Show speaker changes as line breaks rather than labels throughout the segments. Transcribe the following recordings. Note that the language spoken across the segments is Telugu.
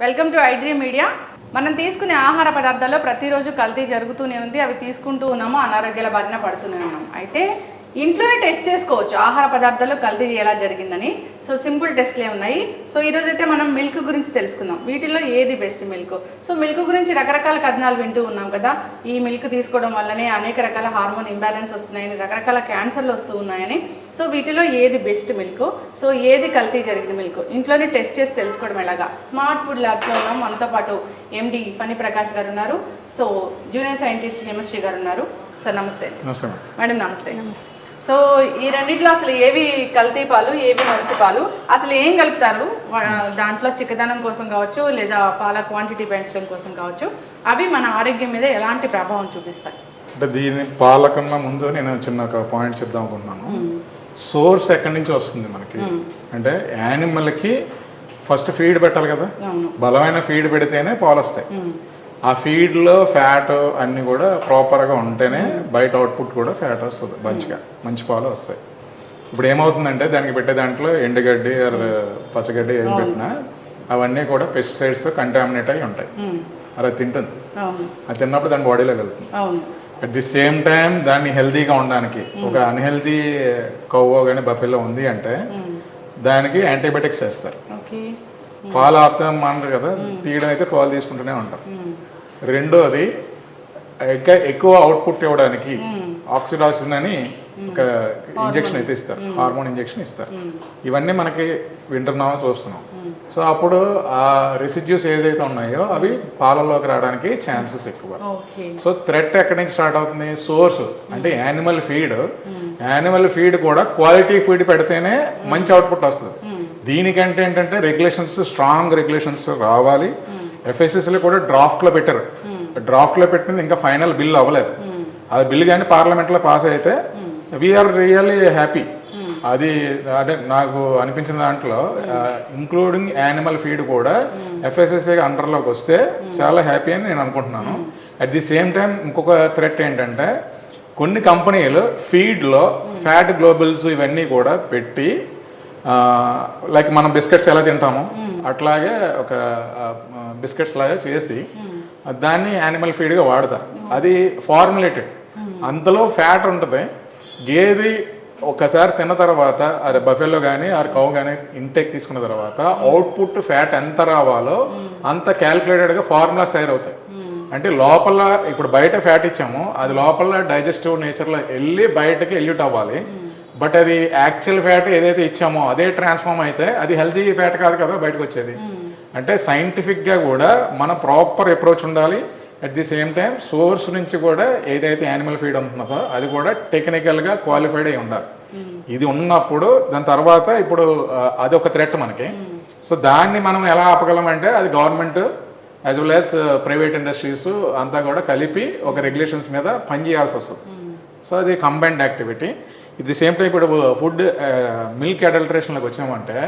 Welcome to iDream media. మనం తీసుకునే ఆహార పదార్థాల్లో ప్రతిరోజు కల్తీ జరుగుతూనే ఉంది. అవి తీసుకుంటూ ఉన్నాము, అనారోగ్యాల బారిన పడుతూనే ఉన్నాం. అయితే ఇంట్లోనే టెస్ట్ చేసుకోవచ్చు ఆహార పదార్థాల్లో కల్తీ ఎలా జరిగిందని. సో సింపుల్ టెస్ట్లే ఉన్నాయి. సో ఈరోజు అయితే మనం మిల్క్ గురించి తెలుసుకుందాం. వీటిల్లో ఏది బెస్ట్ మిల్క్. సో మిల్క్ గురించి రకరకాల కథనాలు వింటూ ఉన్నాం కదా. ఈ మిల్క్ తీసుకోవడం వల్లనే అనేక రకాల హార్మోన్ ఇంబ్యాలెన్స్ వస్తున్నాయని, రకరకాల క్యాన్సర్లు వస్తూ ఉన్నాయని. సో వీటిలో ఏది బెస్ట్ మిల్క్, సో ఏది కల్తీ జరిగిన మిల్క్ ఇంట్లోనే టెస్ట్ చేసి తెలుసుకోవడం ఎలాగా. స్మార్ట్ ఫుడ్ ల్యాబ్స్లో ఉన్నాం. మనతో పాటు ఎండి ఫణి ప్రకాష్ గారు ఉన్నారు. సో జూనియర్ సైంటిస్ట్ కెమిస్ట్రీ గారు ఉన్నారు. సార్ నమస్తే.
నమస్తే
మేడం. నమస్తే. సో ఈ రెండిట్లో అసలు ఏవి కల్తీ పాలు, ఏవి మంచి పాలు, అసలు ఏం కలుపుతారు దాంట్లో? చిక్కదనం కోసం కావచ్చు, లేదా పాల క్వాంటిటీ పెంచడం కోసం కావచ్చు, అవి మన ఆరోగ్యం మీద ఎలాంటి ప్రభావం చూపిస్తాయి?
అంటే దీని పాల కన్నా ముందు నేను చిన్న ఒక పాయింట్ చెప్దాం అనుకున్నాను. సోర్స్ ఎక్కడి నుంచి వస్తుంది మనకి అంటే యానిమల్కి ఫస్ట్ ఫీడ్ పెట్టాలి కదా. బలమైన ఫీడ్ పెడితేనే పాలు వస్తాయి. ఆ ఫీడ్లో ఫ్యాట్ అన్నీ కూడా ప్రాపర్గా ఉంటేనే బయట అవుట్పుట్ కూడా ఫ్యాట్ వస్తుంది, మంచి పాలు వస్తాయి. ఇప్పుడు ఏమవుతుందంటే దానికి పెట్టే దాంట్లో ఎండుగడ్డి పచ్చగడ్డి ఏది పెట్టినా అవన్నీ కూడా పెస్టిసైడ్స్ కంటామినేట్ అయి ఉంటాయి. అలా తింటుంది. అది తిన్నప్పుడు దాని బాడీలోకి వెళ్తుంది. అట్ ది సేమ్ టైం దాన్ని హెల్తీగా ఉండడానికి ఒక అన్హెల్తీ కవ్వో కానీ బఫెలో ఉంది అంటే దానికి యాంటీబయాటిక్స్ వేస్తారు. పాలు ఆపుతాం అంటారు కదా, తీయడం అయితే పాలు తీసుకుంటూనే ఉంటారు. రెండోది ఇంకా ఎక్కువ అవుట్పుట్ ఇవ్వడానికి ఆక్సిడాసిన్ అని ఒక ఇంజెక్షన్ అయితే ఇస్తారు, హార్మోన్ ఇంజెక్షన్ ఇస్తారు. ఇవన్నీ మనకి వింటున్నామో చూస్తున్నాం. సో అప్పుడు ఆ రెసిడ్యూస్ ఏదైతే ఉన్నాయో అవి పాలలోకి రావడానికి ఛాన్సెస్ ఎక్కువ. సో థ్రెట్ ఎక్కడి నుంచి స్టార్ట్ అవుతుంది? సోర్స్ అంటే యానిమల్ ఫీడ్. యానిమల్ ఫీడ్ కూడా క్వాలిటీ ఫీడ్ పెడితేనే మంచి అవుట్పుట్ వస్తుంది. దీనికంటే ఏంటంటే రెగ్యులేషన్స్, స్ట్రాంగ్ రెగ్యులేషన్స్ రావాలి. ఎఫ్ఎస్ఎస్లో కూడా డ్రాఫ్ట్లో పెట్టారు. డ్రాఫ్ట్లో పెట్టింది ఇంకా ఫైనల్ బిల్ అవ్వలేదు. అది బిల్ కానీ పార్లమెంట్లో పాస్ అయితే వీఆర్ రియల్లీ హ్యాపీ. అది అంటే నాకు అనిపించిన దాంట్లో ఇంక్లూడింగ్ యానిమల్ ఫీడ్ కూడా ఎఫ్ఎస్ఎస్ఏ అండర్లోకి వస్తే చాలా హ్యాపీ అని నేను అనుకుంటున్నాను. అట్ ది సేమ్ టైం ఇంకొక థ్రెట్ ఏంటంటే కొన్ని కంపెనీలు ఫీడ్లో ఫ్యాట్ గ్లోబుల్స్ ఇవన్నీ కూడా పెట్టి లైక్ మనం బిస్కెట్స్ ఎలా తింటామో అట్లాగే ఒక బిస్కెట్స్ లాగా చేసి దాన్ని యానిమల్ ఫీడ్గా వాడతారు. అది ఫార్ములేటెడ్, అంతలో ఫ్యాట్ ఉంటుంది. గేదె ఒకసారి తిన్న తర్వాత అది బఫెల్లో కానీ కౌ కానీ ఇంటేక్ తీసుకున్న తర్వాత అవుట్పుట్ ఫ్యాట్ ఎంత రావాలో అంత క్యాల్కులేటెడ్గా ఫార్ములాస్ తయారవుతాయి. అంటే లోపల ఇప్పుడు బయట ఫ్యాట్ ఇచ్చాము, అది లోపల డైజెస్టివ్ నేచర్లో వెళ్ళి బయటకి ఎల్యూట్ అవ్వాలి. బట్ అది యాక్చువల్ ఫ్యాట్ ఏదైతే ఇచ్చామో అదే ట్రాన్స్ఫార్మ్ అయితే అది హెల్తీ ఫ్యాట్ కాదు కదా బయటకు వచ్చేది. అంటే సైంటిఫిక్గా కూడా మన ప్రాపర్ అప్రోచ్ ఉండాలి. At the same time source నుంచి కూడా ఏదైతే యానిమల్ ఫీడ్ ఉంటుందో అది కూడా టెక్నికల్గా క్వాలిఫైడ్ అయి ఉండాలి. ఇది ఉన్నప్పుడు దాని తర్వాత ఇప్పుడు అది ఒక థ్రెట్ మనకి. సో దాన్ని మనం ఎలా ఆపగలం అంటే అది government as well as private industries అంతా కూడా కలిపి ఒక రెగ్యులేషన్స్ మీద పనిచేయాల్సి వస్తుంది. సో అది combined activity. It the same time ఇప్పుడు ఫుడ్ మిల్క్ అడల్టరేషన్లోకి వచ్చామంటే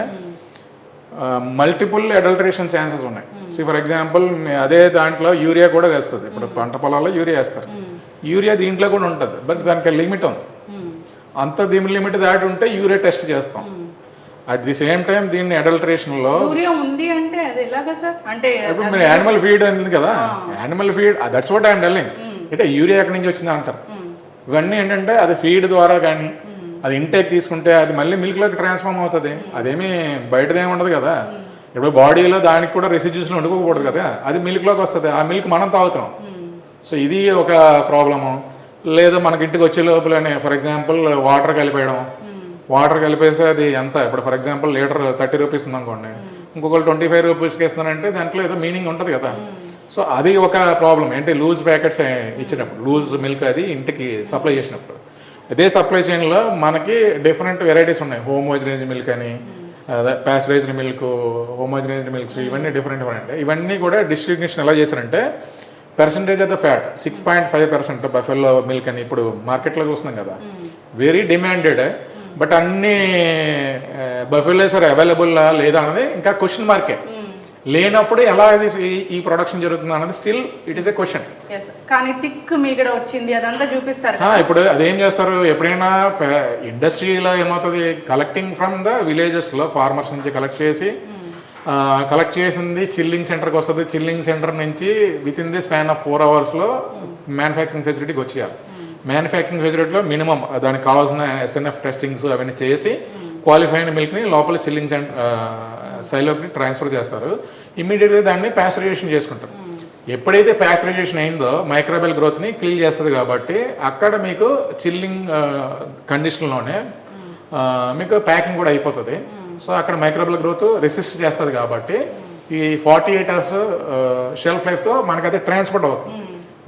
మల్టిపుల్ అడల్టరేషన్ ఛాన్సెస్ ఉన్నాయి. సో ఫర్ ఎగ్జాంపుల్ అదే దాంట్లో యూరియా కూడా వేస్తుంది. ఇప్పుడు పంట పొలాల్లో యూరియా వేస్తారు. యూరియా దీంట్లో కూడా ఉంటుంది, బట్ దానికి లిమిట్ ఉంది. అంత దీని లిమిట్ దాటి ఉంటే యూరియా టెస్ట్ చేస్తాం. అట్ ది సేమ్ టైం దీన్ని అడల్టరేషన్లో ఇప్పుడు మీరు యానిమల్ ఫీడ్ ఉంది కదా, animal feed that's what I'm telling. అంటే యూరియా ఎక్కడి నుంచి వచ్చింది అంటారు. ఇవన్నీ ఏంటంటే అది ఫీడ్ ద్వారా కానీ అది ఇంటేక్ తీసుకుంటే అది మళ్ళీ మిల్క్లోకి ట్రాన్స్ఫార్మ్ అవుతుంది. అదేమీ బయటదేమి ఉండదు కదా. ఇప్పుడు బాడీలో దానికి కూడా రెసిడ్యూస్లో వండుకోకూడదు కదా, అది మిల్క్లోకి వస్తుంది. ఆ మిల్క్ మనం తాగుతాం. సో ఇది ఒక ప్రాబ్లము. లేదా మనకి ఇంటికి వచ్చే లోపలనే ఫర్ ఎగ్జాంపుల్ వాటర్ కలిపేయడం. వాటర్ కలిపేస్తే అది ఎంత, ఇప్పుడు ఫర్ ఎగ్జాంపుల్ లీటర్ 30 రూపీస్ ఉందనుకోండి, ఇంకొకరు 25 రూపీస్కి ఇస్తానంటే దాంట్లో ఏదో మీనింగ్ ఉంటుంది కదా. సో అది ఒక ప్రాబ్లం. ఏంటి, లూజ్ ప్యాకెట్స్ ఇచ్చినప్పుడు, లూజ్ మిల్క్ అది ఇంటికి సప్లై చేసినప్పుడు అదే సప్లై చైన్లో మనకి డిఫరెంట్ వెరైటీస్ ఉన్నాయి. హోమోజనైజ్డ్ మిల్క్ అని, ప్యాస్చరైజ్డ్ మిల్క్, హోమోజనైజ్డ్ మిల్క్స్, ఇవన్నీ డిఫరెంట్. ఇవన్నీ కూడా డిస్ట్రిబ్యూషన్ ఎలా చేశారంటే percentage of the fat 6.5% buffalo milk అని ఇప్పుడు మార్కెట్లో చూస్తున్నాం కదా, వెరీ డిమాండెడ్. బట్ అన్ని బఫెలోస్ ఆర్ అవైలబుల్ లేదా అనేది ఇంకా క్వశ్చన్ మార్కే. లేనప్పుడు ఎలా ఈ ప్రొడక్షన్ జరుగుతుంది అన్నది still it is a question.
కానీ థిక్ మీగడ వచ్చింది అదంతా చూపిస్తారు.
ఇప్పుడు అదేం చేస్తారు, ఎప్పుడైనా ఇండస్ట్రీలో ఏమవుతుంది, కలెక్టింగ్ ఫ్రమ్ ద విలేజెస్లో ఫార్మర్స్ నుంచి కలెక్ట్ చేసి కలెక్ట్ చేసింది చిల్లింగ్ సెంటర్కి వస్తుంది. చిల్లింగ్ సెంటర్ నుంచి with in the span of 4 అవర్స్లో మ్యానుఫ్యాక్చరింగ్ ఫెసిలిటీకి వచ్చేయాలి. మ్యానుఫ్యాక్చరింగ్ ఫెసిలిటీలో మినిమం దానికి కావాల్సిన SNF టెస్టింగ్స్ అవన్నీ చేసి క్వాలిఫైడ్ మిల్క్ని లోపల చిల్లింగ్ సైలోకి ట్రాన్స్ఫర్ చేస్తారు. ఇమ్మీడియట్గా దాన్ని ప్యాస్చరైజేషన్ చేసుకుంటారు. ఎప్పుడైతే ప్యాస్చరైజేషన్ అయిందో మైక్రోబియల్ గ్రోత్ని కిల్ చేస్తుంది కాబట్టి అక్కడ మీకు చిల్లింగ్ కండిషన్లోనే మీకు ప్యాకింగ్ కూడా అయిపోతుంది. సో అక్కడ మైక్రోబియల్ గ్రోత్ రెసిస్ట్ చేస్తుంది కాబట్టి ఈ 48 అవర్స్ షెల్ఫ్ లైఫ్తో మనకి అది ట్రాన్స్పోర్ట్ అవుతుంది.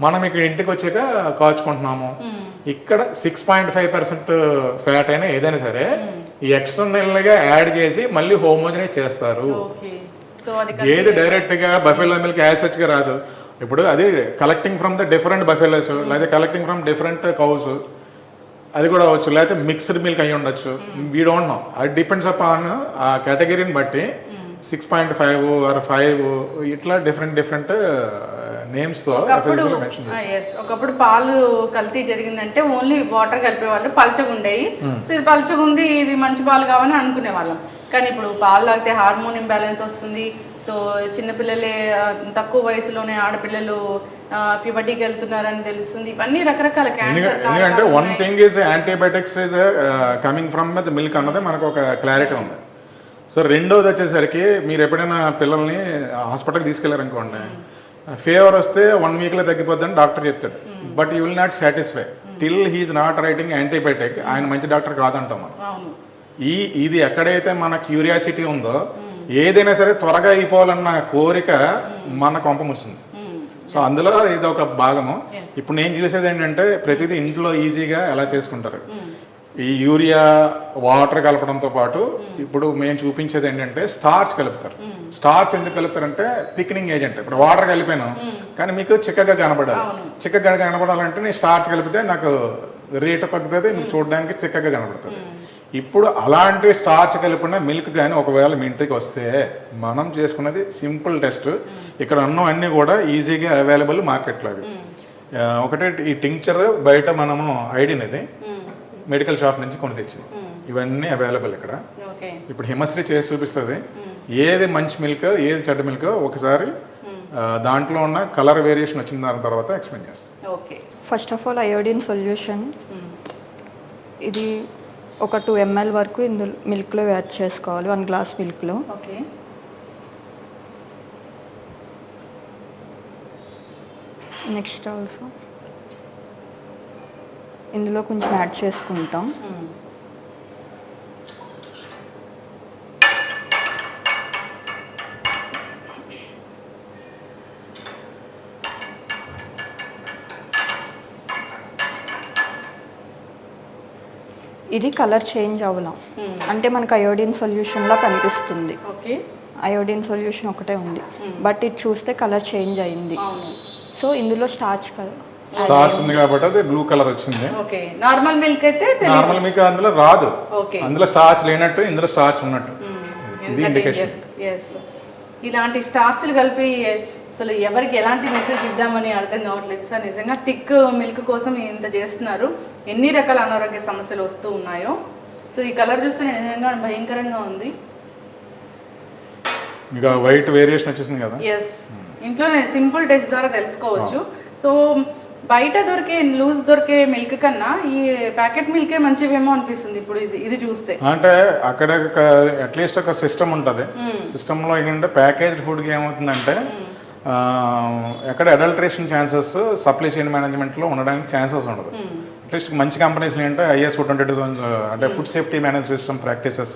మనం ఇక్కడ ఇంటికి వచ్చాక కాల్చుకుంటున్నాము. ఇక్కడ 6.5% ఫ్యాట్ అయినా ఏదైనా సరే ఈ ఎక్స్టర్నల్గా యాడ్ చేసి మళ్ళీ హోమోజనైజ్ చేస్తారు. ఏది డైరెక్ట్గా బఫెలో మిల్క్ యాజ్ గా రాదు. ఇప్పుడు అది collecting from the different buffaloes లేదా కలెక్టింగ్ ఫ్రమ్ డిఫరెంట్ కౌస్ అది కూడా అవ్వచ్చు, లేకపోతే మిక్స్డ్ మిల్క్ అయి ఉండొచ్చు. వీ డోంట్ నో, అది డిపెండ్స్ అపాన్ ఆ కేటగిరీని బట్టి 6.5 or 5 ఇట్లా డిఫరెంట్ నేమ్స్తో మెన్షన్ చేస్తారు.
ఒకప్పుడు పాలు కల్తీ జరిగిందంటే ఓన్లీ వాటర్ కలిపే వాళ్ళు పలచగా ఉండేవి. సో ఇది పలచగా ఉంది, ఇది మంచి పాలు కావాలని అనుకునే వాళ్ళం. కానీ ఇప్పుడు పాలు తాగితే హార్మోన్ ఇంబ్యాలెన్స్ వస్తుంది. సో చిన్నపిల్లలే తక్కువ వయసులోనే ఆడపిల్లలు ప్యూబర్టీకి వెళ్తున్నారని తెలుస్తుంది. ఇవన్నీ రకరకాల క్యాన్సర్.
ఎందుకంటే one thing is antibiotics is coming from the milk అన్నది మనకు ఒక క్లారిటీ ఉంది. సో రెండోది వచ్చేసరికి మీరు ఎప్పుడైనా పిల్లల్ని హాస్పిటల్కి తీసుకెళ్లారనుకోండి, ఫీవర్ వస్తే 1 వీక్లో తగ్గిపోద్దని డాక్టర్ చెప్తాడు. But you will not satisfy till he's not writing antibiotic. ఆయన మంచి డాక్టర్ కాదంటాం మనం. ఇది ఎక్కడైతే మన క్యూరియాసిటీ ఉందో ఏదైనా సరే త్వరగా అయిపోవాలన్న కోరిక మన కొంపముస్తుంది. సో అందులో ఇది ఒక భాగము. ఇప్పుడు నేను చూసేది ఏంటంటే ప్రతిదీ ఇంట్లో ఈజీగా ఎలా చేసుకుంటారు. ఈ యూరియా వాటర్ కలపడంతో పాటు ఇప్పుడు మేము చూపించేది ఏంటంటే స్టార్చ్ కలుపుతారు. స్టార్చ్ ఎందుకు కలుపుతారంటే థిక్నింగ్ ఏజెంట్. ఇప్పుడు వాటర్ కలిపాను కానీ మీకు చిక్కగా కనబడాలి. చిక్కగా కనబడాలంటే నేను స్టార్చ్ కలిపితే నాకు రేటు తగ్గుతుంది, మీకు చూడడానికి చిక్కగా కనబడుతుంది. ఇప్పుడు అలాంటి స్టార్చ్ కలిపిన మిల్క్ కానీ ఒకవేళ మీ ఇంటికి వస్తే మనం చేసుకున్నది సింపుల్ టెస్ట్. ఇక్కడ ఉన్నవన్నీ కూడా ఈజీగా అవైలబుల్ మార్కెట్లో. అవి ఒకటే ఈ టింక్చర్ బయట మనము ఐడినది మెడికల్ షాప్ నుంచి కొని తెచ్చింది. ఇవన్నీ అవైలబుల్ ఇక్కడ. ఇప్పుడు హిమశ్రీ చేసి చూపిస్తుంది ఏది మంచి మిల్క్ ఏది చెడ్డ మిల్క్. ఒకసారి దాంట్లో ఉన్న కలర్ వేరియేషన్ వచ్చిన దాని తర్వాత ఎక్స్ప్లెయిన్ చేస్తాను.
First of all iodine solution ఇది ఒక 2 ml వరకు ఇందులో మిల్క్లో యాడ్ చేసుకోవాలి. 1 గ్లాస్ మిల్క్లో. నెక్స్ట్ ఆల్సో ఇందులో కొంచెం యాడ్ చేసుకుంటాం. ఇది కలర్ చేంజ్ అవ్వలం అంటే మనకు అయోడిన్ సొల్యూషన్లా కనిపిస్తుంది. అయోడిన్ సొల్యూషన్ ఒకటే ఉంది బట్ ఇది చూస్తే కలర్ చేంజ్ అయింది. సో ఇందులో స్టార్చ్
ఉంది కాబట్టి అది బ్లూ కలర్ వచ్చింది.
నార్మల్ మిల్క్ అయితే
నార్మల్ మిల్క్ అందులో రాదు. అందులో స్టార్చ్ లేనట్టు ఇందులో స్టార్చ్ ఉన్నట్టు ఇది ఇండికేషన్.
ఇలాంటి స్టార్చ్లు కలిపి అసలు ఎవరికి ఎలాంటి మెసేజ్ ఇద్దామని అర్థం కావట్లేదు సార్. నిజంగా థిక్ మిల్క్ కోసం ఇంత చేస్తున్నారు. ఎన్ని రకాల అనారోగ్య సమస్యలు వస్తూ ఉన్నాయో. సో ఈ కలర్ చూస్తే నిజంగా భయంకరంగా ఉంది.
ఇంకా వైట్ వేరియేషన్ వచ్చేసింది కదా.
ఎస్, ఇంట్లోనే సింపుల్ టెస్ట్ ద్వారా తెలుసుకోవచ్చు. సో బయట దొరికే లూజ్ దొరికే మిల్క్ కన్నా ఈ ప్యాకెట్ మిల్కే మంచివేమో అనిపిస్తుంది ఇప్పుడు ఇది చూస్తే.
అంటే అక్కడ అట్లీస్ట్ ఒక సిస్టమ్ ఉంటుంది. సిస్టంలో ఏంటంటే ప్యాకేజ్డ్ ఫుడ్కి ఏమవుతుందంటే ఎక్కడ అడల్ట్రేషన్ ఛాన్సెస్ సప్లై చైన్ మేనేజ్మెంట్లో ఉండడానికి ఛాన్సెస్ ఉండదు. అట్లీస్ట్ మంచి కంపెనీస్ ఏంటంటే IS 422 అంటే food safety manage system practices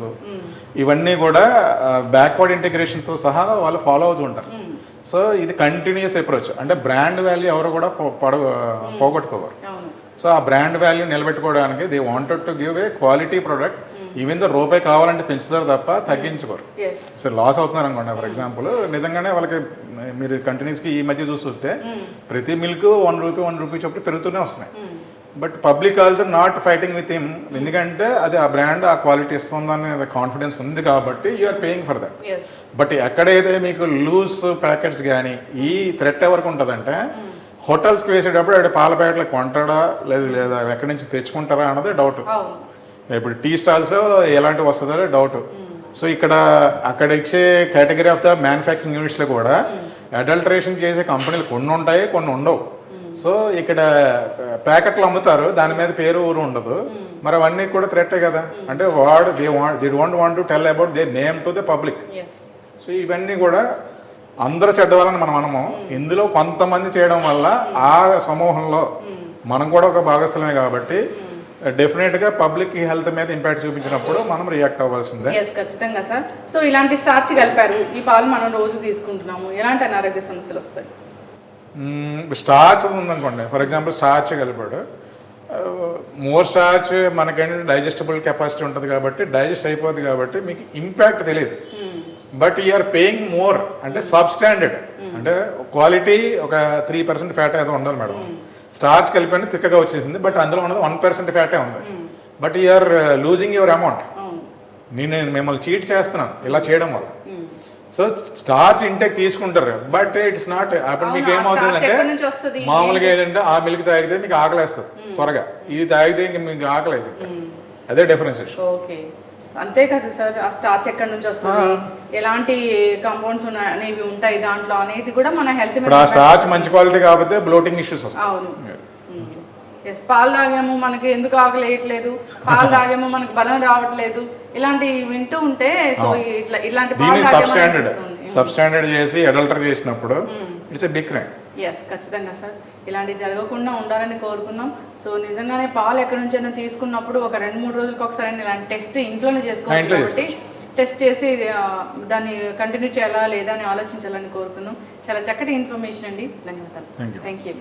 ఇవన్నీ కూడా బ్యాక్వర్డ్ ఇంటిగ్రేషన్తో సహా వాళ్ళు ఫాలో అవుతూ ఉంటారు. సో ఇది కంటిన్యూస్ అప్రోచ్. అంటే బ్రాండ్ వాల్యూ ఎవరు కూడా పోగొట్టుకోవారు. సో ఆ బ్రాండ్ వాల్యూ నిలబెట్టుకోవడానికి they wanted to give a quality product. Even though రూపాయి కావాలంటే పెంచుతారు తప్ప తగ్గించుకోరు. సో లాస్ అవుతున్నారు అనుకోండి ఫర్ ఎగ్జాంపుల్. నిజంగానే వాళ్ళకి మీరు కంటిన్యూస్గా ఈ మధ్య చూస్తుంటే ప్రతి మిల్క్ 1 రూపీ చొప్పున పెరుగుతూనే వస్తున్నాయి. But public also not fighting with him. ఎందుకంటే అది ఆ బ్రాండ్ ఆ క్వాలిటీ ఇస్తుందని కాన్ఫిడెన్స్ ఉంది కాబట్టి you're paying for that. But ఎక్కడైతే మీకు లూజ్ ప్యాకెట్స్ కానీ ఈ థ్రెట్ ఎవరికి ఉంటుందంటే హోటల్స్కి వేసేటప్పుడు అక్కడ పాల ప్యాకెట్లు కొంటాడా లేదా ఎక్కడి నుంచి తెచ్చుకుంటారా అన్నది డౌట్. ఇప్పుడు టీ స్టాల్స్లో ఎలాంటివి వస్తుందో డౌట్. సో ఇక్కడ అక్కడ ఇచ్చే కేటగిరీ ఆఫ్ ద మ్యానుఫ్యాక్చరింగ్ యూనిట్స్లో కూడా అడల్టరేషన్ చేసే కంపెనీలు కొన్ని ఉంటాయి, కొన్ని ఉండవు. సో ఇక్కడ ప్యాకెట్లు అమ్ముతారు, దాని మీద పేరు ఊరు ఉండదు. మరి అవన్నీ కూడా థ్రెట్టే కదా. అంటే they don't want to tell about they name to the public. So ఇవన్నీ కూడా అందరూ చెడ్డవాళ్ళని మనము ఇందులో కొంతమంది చేయడం వల్ల ఆ సమూహంలో మనం కూడా ఒక భాగస్థలమే కాబట్టి డెఫినెట్గా పబ్లిక్ హెల్త్ మీద ఇంపాక్ట్ చూపించినప్పుడు మనం రియాక్ట్ అవ్వాల్సిందే.
ఖచ్చితంగా సార్. సో ఇలాంటి స్టార్చ్ కలిపారు, ఈ పాలు మనం రోజు తీసుకుంటున్నాము, ఎలాంటి అనారోగ్య సమస్యలు వస్తాయి?
స్టార్చ్ ఉందనుకోండి, ఫర్ ఎగ్జాంపుల్ స్టార్చ్ కలిపాడు, మోర్ స్టార్చ్ మనకేంటంటే డైజెస్టబుల్ కెపాసిటీ ఉంటుంది కాబట్టి డైజెస్ట్ అయిపోతుంది కాబట్టి మీకు ఇంపాక్ట్ తెలియదు. బట్ యూఆర్ పేయింగ్ మోర్ అంటే సబ్స్టాండర్డ్, అంటే క్వాలిటీ ఒక 3% ఫ్యాట్ ఏదో ఉండాలి మేడం. స్టార్చ్ కలిపి తిక్కగా వచ్చేసింది, బట్ అందులో ఉన్నది 1% ఫ్యాటే ఉంది. But you're losing your amount. నేను మిమ్మల్ని చీట్ చేస్తున్నాను ఇలా చేయడం వల్ల. సో స్టార్చ్ ఇంటేక్ తీసుకుంటారు, బట్ ఇట్స్ నాట్. అప్పుడు మీకు ఏమవుతుందంటే మామూలుగా ఏంటంటే ఆ మిల్క్ తాగితే మీకు ఆకలేస్తుంది త్వరగా, ఇది తాగితే ఇంక మీకు ఆకలేదు. అదే డిఫరెన్షియేషన్.
ఓకే, అంతే కదా సార్. ఆ స్టార్చ్ ఎక్కడి నుంచి వస్తుంది, ఎలాంటి కాంపౌండ్స్ అనేవి ఉంటాయి దాంట్లో అనేది కూడా మన హెల్త్ మీద.
ఆ స్టార్చ్ మంచి క్వాలిటీ కాకపోతే బ్లోటింగ్ ఇష్యూస్ వస్తాయి.
అవును. పాలు తాగేమో మనకి ఎందుకు ఆకలేయట్లేదు, పాలు తాగేమో మనకు బలం రావట్లేదు, ఇలాంటి వింటూ ఉంటే సో ఇలాంటి
సబ్స్టాండర్డ్ చేసి అడల్టర్ చేసినప్పుడు ఇట్స్ ఎ బిగ్ క్రైమ్.
ఖచ్చితంగా సార్. ఇలాంటివి జరగకుండా ఉండాలని కోరుకుందాం. సో నిజంగానే పాలు ఎక్కడి నుంచైనా తీసుకున్నప్పుడు ఒక 2-3 రోజులకు ఒకసారి ఇలాంటి టెస్ట్ ఇంట్లోనే చేసుకోవచ్చు కాబట్టి టెస్ట్ చేసి దాన్ని కంటిన్యూ చేయాలా లేదా అని ఆలోచించాలని కోరుకుందాం. చాలా చక్కటి ఇన్ఫర్మేషన్ అండి, ధన్యవాదాలు. Thank you.